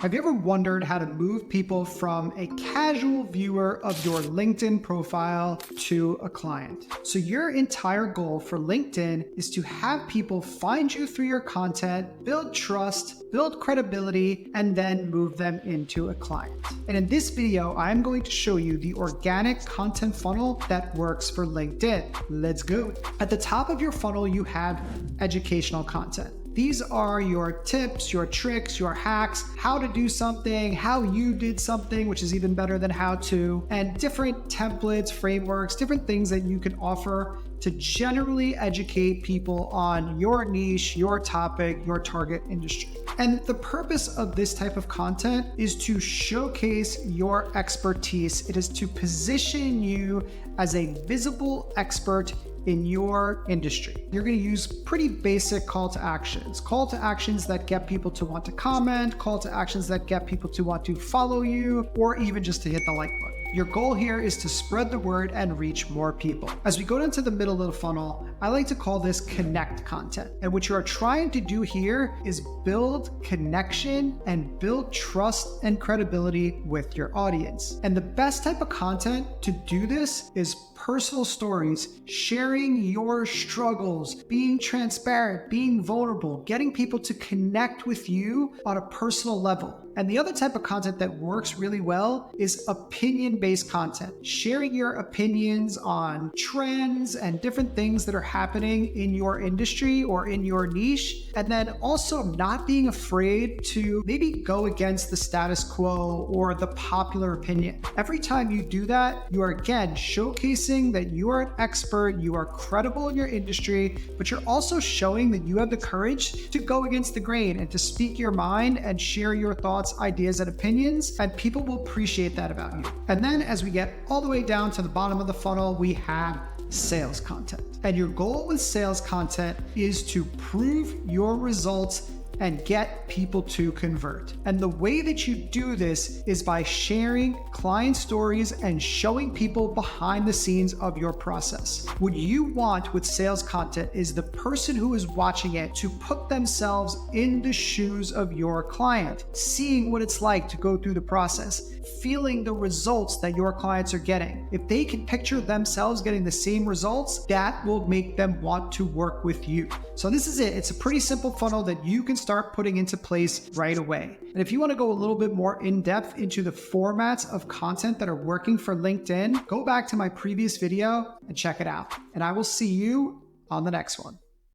Have you ever wondered how to move people from a casual viewer of your LinkedIn profile to a client? So your entire goal for LinkedIn is to have people find you through your content, build trust, build credibility, and then move them into a client. And in this video, I'm going to show you the organic content funnel that works for LinkedIn. Let's go. At the top of your funnel, you have educational content. These are your tips, your tricks, your hacks, how to do something, how you did something, which is even better than how to, and different templates, frameworks, different things that you can offer to generally educate people on your niche, your topic, your target industry. And the purpose of this type of content is to showcase your expertise. It is to position you as a visible expert in your industry. You're going to use pretty basic call to actions that get people to want to comment, call to actions that get people to want to follow you, or even just to hit the like button. Your goal here is to spread the word and reach more people. As we go into the middle of the funnel, I like to call this connect content. And what you are trying to do here is build connection and build trust and credibility with your audience. And the best type of content to do this is personal stories, sharing your struggles, being transparent, being vulnerable, getting people to connect with you on a personal level. And the other type of content that works really well is opinion-based content, sharing your opinions on trends and different things that are happening in your industry or in your niche, and then also not being afraid to maybe go against the status quo or the popular opinion. Every time you do that, you are again showcasing that you are an expert, you are credible in your industry, but you're also showing that you have the courage to go against the grain and to speak your mind and share your thoughts, ideas, and opinions, and people will appreciate that about you. And then as we get all the way down to the bottom of the funnel, we have sales content. And your goal with sales content is to prove your results and get people to convert. And the way that you do this is by sharing client stories and showing people behind the scenes of your process. What you want with sales content is the person who is watching it to put themselves in the shoes of your client, seeing what it's like to go through the process, feeling the results that your clients are getting. If they can picture themselves getting the same results, that will make them want to work with you. So this is it. It's a pretty simple funnel that you can start putting into place right away. And if you want to go a little bit more in depth into the formats of content that are working for LinkedIn, go back to my previous video and check it out. And I will see you on the next one.